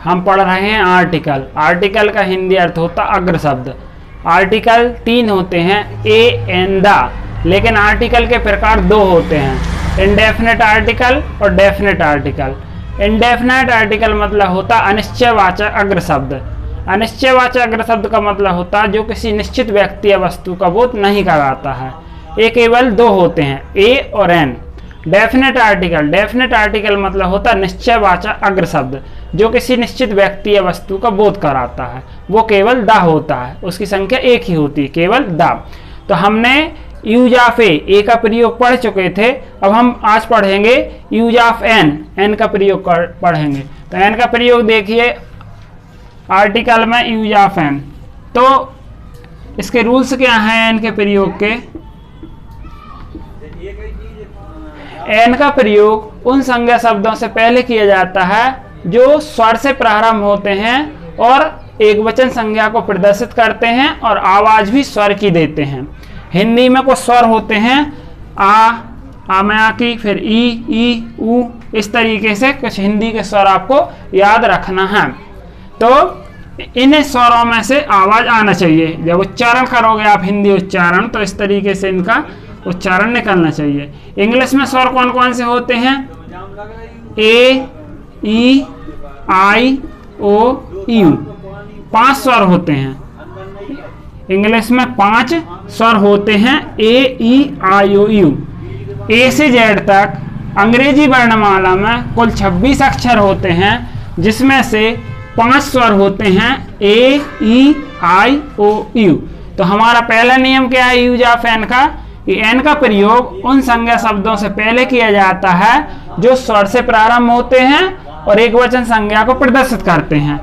हम पढ़ रहे हैं आर्टिकल। आर्टिकल का हिंदी अर्थ होता अग्र शब्द। आर्टिकल 3 होते हैं, ए एंड द, लेकिन आर्टिकल के प्रकार 2 होते हैं, इंडेफिनेट आर्टिकल और डेफिनेट आर्टिकल। इंडेफिनेट आर्टिकल मतलब होता अनिश्चयवाचक अग्र शब्द। अनिश्चयवाचक अग्र शब्द का मतलब होता जो किसी निश्चित व्यक्ति या वस्तु का बोध नहीं कराता है। ये केवल 2 होते हैं, ए और एन। डेफिनेट आर्टिकल मतलब होता निश्चयवाचक अग्र शब्द जो किसी निश्चित व्यक्ति या वस्तु का बोध कराता है, वो केवल द होता है, उसकी संख्या 1 ही होती है, केवल द। तो हमने यूज ऑफ ए का प्रयोग पढ़ चुके थे, अब हम आज पढ़ेंगे यूज ऑफ एन का प्रयोग पढ़ेंगे। तो एन का प्रयोग देखिए आर्टिकल में, यूज ऑफ एन। तो इसके रूल्स क्या हैं एन के प्रयोग के? एन का प्रयोग उन संज्ञा शब्दों से पहले किया जाता है जो स्वर से प्रारंभ होते हैं और एकवचन संज्ञा को प्रदर्शित करते हैं और आवाज भी स्वर की देते हैं। हिंदी में कुछ स्वर होते हैं, आ में आ की, फिर ई ऊ, इस तरीके से कुछ हिंदी के स्वर आपको याद रखना है। तो इन स्वरों में से आवाज आना चाहिए। जब उच्चारण करोगे आप हिंदी उच्चारण, तो इस तरीके से इनका उच्चारण निकलना चाहिए। इंग्लिश में स्वर कौन कौन से होते हैं? ए, ई, आई, ओ, यू, 5 स्वर होते हैं। इंग्लिश में 5 स्वर होते हैं, ए, ई, आई, ओ, यू। ए से जेड तक अंग्रेजी वर्णमाला में कुल 26 अक्षर होते हैं, जिसमें से 5 स्वर होते हैं, ए, ई, आई, ओ, यू। तो हमारा पहला नियम क्या है यूज ऑफ एन का? कि एन का प्रयोग उन संज्ञा शब्दों से पहले किया जाता है जो स्वर से प्रारंभ होते हैं और एकवचन संज्ञा को प्रदर्शित करते हैं।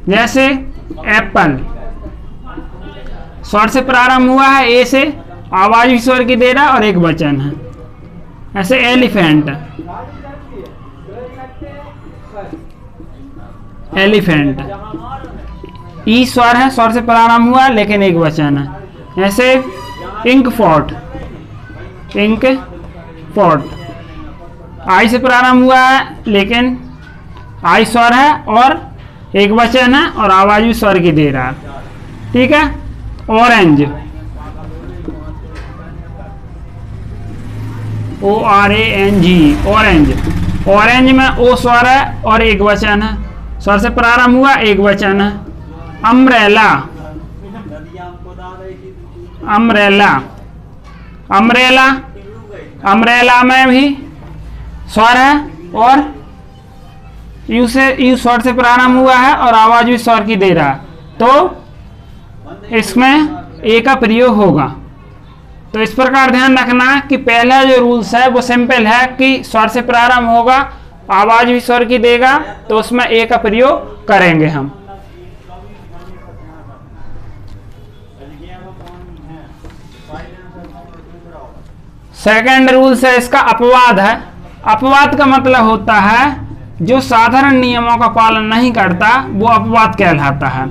जैसे एप्पल स्वर से प्रारंभ हुआ है, ए से, आवाज भी स्वर की दे रहा है और एक वचन है। ऐसे एलिफेंट ई स्वर है, स्वर से प्रारंभ हुआ लेकिन एक वचन है। ऐसे इंक फॉट आई से प्रारंभ हुआ है लेकिन आई स्वर है और एक वचन है और आवाज भी स्वर की दे रहा है। ठीक है। ऑरेंज, ORANG, ऑरेंज में ओ स्वर है और एक वचन है, स्वर से प्रारंभ हुआ, एक वचन है। अम्ब्रेला में भी स्वर है और यू स्वर से प्रारंभ हुआ है और आवाज भी स्वर की दे रहा है, तो इसमें ए का प्रयोग होगा। तो इस प्रकार ध्यान रखना कि पहला जो रूल्स है वो सिंपल है कि स्वर से प्रारंभ होगा, आवाज भी स्वर की देगा, तो उसमें ए का प्रयोग करेंगे हम। सेकंड रूल्स है इसका अपवाद है। अपवाद का मतलब होता है जो साधारण नियमों का पालन नहीं करता, वो अपवाद कहलाता है।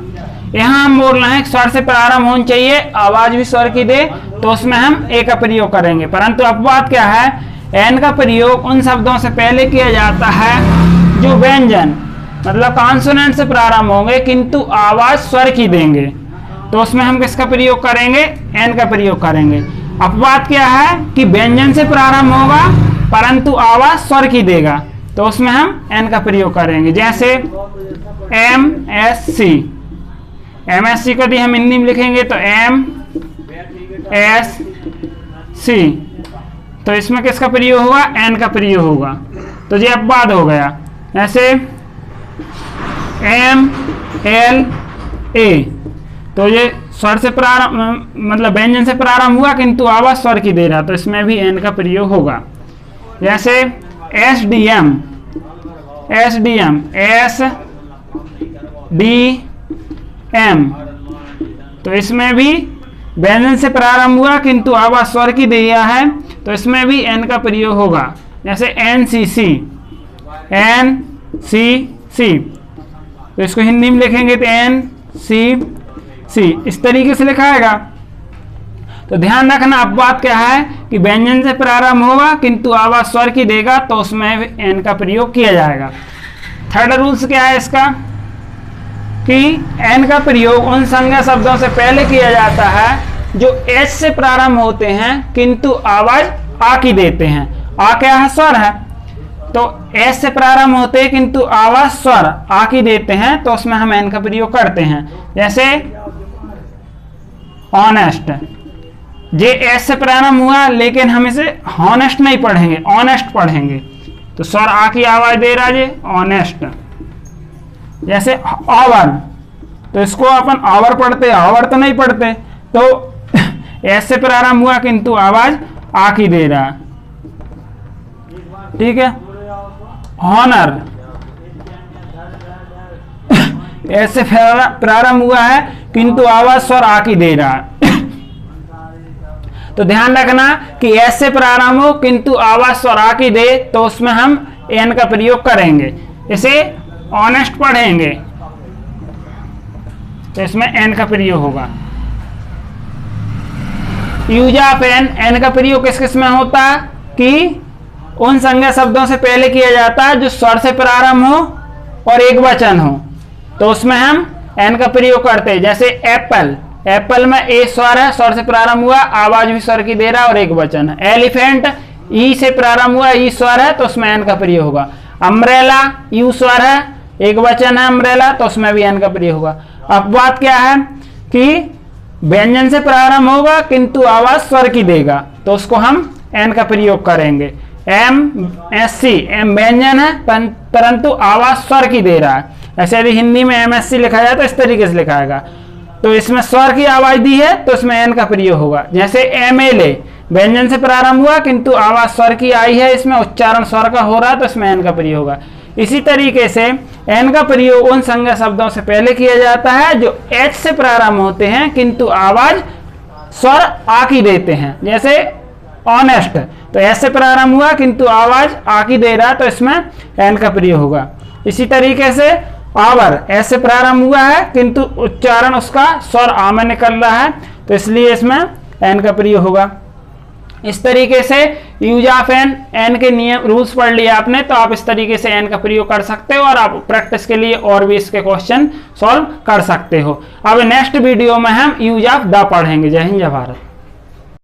यहाँ हम बोल रहे हैं स्वर से प्रारंभ होना चाहिए, आवाज भी स्वर की दे, तो उसमें हम ए का प्रयोग करेंगे। परंतु अपवाद क्या है? एन का प्रयोग उन शब्दों से पहले किया जाता है जो व्यंजन मतलब कॉन्सोनेंट से प्रारंभ होंगे किंतु आवाज स्वर की देंगे, तो उसमें हम किसका प्रयोग करेंगे? एन का प्रयोग करेंगे। अपवाद क्या है कि व्यंजन से प्रारंभ होगा परंतु आवाज स्वर की देगा, तो उसमें हम एन का प्रयोग करेंगे। जैसे MSC को यदि हम हिंदी में लिखेंगे तो MSC, तो इसमें किसका प्रयोग होगा? एन का प्रयोग होगा, तो ये अपवाद हो गया। ऐसे MLA, तो ये स्वर से प्रारंभ मतलब व्यंजन से प्रारंभ हुआ किंतु आवाज स्वर की दे रहा, तो इसमें भी एन का प्रयोग होगा। जैसे SDM, तो इसमें भी व्यंजन से प्रारंभ हुआ किंतु आवाज स्वर की दिया है, तो इसमें भी एन का प्रयोग होगा। जैसे NCC, तो इसको हिंदी में लिखेंगे तो NCC, इस तरीके से लिखाएगा। तो ध्यान रखना अपवाद क्या है कि व्यंजन से प्रारंभ होगा किंतु आवाज स्वर की देगा, तो उसमें एन का प्रयोग किया जाएगा। थर्ड रूल्स क्या है इसका? कि एन का प्रयोग उन संज्ञा शब्दों से पहले किया जाता है जो एच से प्रारंभ होते हैं किंतु आवाज आ की देते हैं। आ क्या है? स्वर है। तो एच से प्रारंभ होते हैं किंतु आवाज स्वर आ की देते हैं, तो उसमें हम एन का प्रयोग करते हैं। जैसे ऑनेस्ट, जे एच से प्रारंभ हुआ लेकिन हम इसे हॉनेस्ट नहीं पढ़ेंगे, ऑनेस्ट पढ़ेंगे, तो स्वर आ की आवाज दे रहा है ऑनेस्ट। जैसे आवर, तो इसको अपन आवर पढ़ते, आवर तो नहीं पढ़ते, तो एस से प्रारंभ हुआ किंतु आवाज आ की दे रहा। ठीक है। हॉनर, एस से प्रारंभ हुआ है किंतु आवाज स्वर आ की दे रहा। तो ध्यान रखना कि एस से प्रारंभ हो किंतु आवाज स्वर आ की दे, तो उसमें हम एन का प्रयोग करेंगे। इसे ऑनेस्ट पढ़ेंगे तो इसमें एन का प्रयोग होगा। यूज ऑफ एन, एन का प्रयोग किस किस में होता है कि उन संज्ञा शब्दों से पहले किया जाता है जो स्वर से प्रारंभ हो और एक वचन हो, तो उसमें हम एन का प्रयोग करते हैं। जैसे एप्पल, एप्पल में ए स्वर है, स्वर से प्रारंभ हुआ, आवाज भी स्वर की दे रहा और एक वचन है। एलिफेंट, ई से प्रारंभ हुआ, ई स्वर है, तो उसमें एन का प्रयोग होगा। अम्ब्रेला, यू स्वर है, एक वचन है अम्ब्रेला, तो उसमें भी एन का प्रयोग होगा। अब बात क्या है कि व्यंजन से प्रारंभ होगा किंतु आवाज स्वर की देगा, तो उसको हम एन का प्रयोग करेंगे। MSc, एम व्यंजन है परंतु आवाज स्वर की दे रहा है। ऐसे यदि हिंदी में MSc लिखा जाए तो इस तरीके से लिखा जाएगा, तो इसमें स्वर की आवाज दी है तो इसमें एन का प्रयोग होगा। जैसे MLA, व्यंजन से प्रारंभ हुआ किंतु आवाज स्वर की आई है, इसमें उच्चारण स्वर का हो रहा है, तो इसमें एन का प्रयोग होगा। इसी तरीके से एन का प्रयोग उन संज्ञा शब्दों से पहले किया जाता है जो एच से प्रारंभ होते हैं किंतु आवाज स्वर आ की देते हैं। जैसे ऑनेस्ट, तो एच से प्रारंभ हुआ किंतु आवाज आ की दे रहा, तो इसमें एन का प्रयोग होगा। इसी तरीके से आवर, एच से प्रारंभ हुआ है किंतु उच्चारण उसका स्वर आ में निकल रहा है, तो इसलिए इसमें एन का प्रयोग होगा। इस तरीके से यूज ऑफ एन, एन के नियम रूल्स पढ़ लिए आपने, तो आप इस तरीके से एन का प्रयोग कर सकते हो और आप प्रैक्टिस के लिए और भी इसके क्वेश्चन सॉल्व कर सकते हो। अब नेक्स्ट वीडियो में हम यूज ऑफ द पढ़ेंगे। जय हिंद, जय भारत।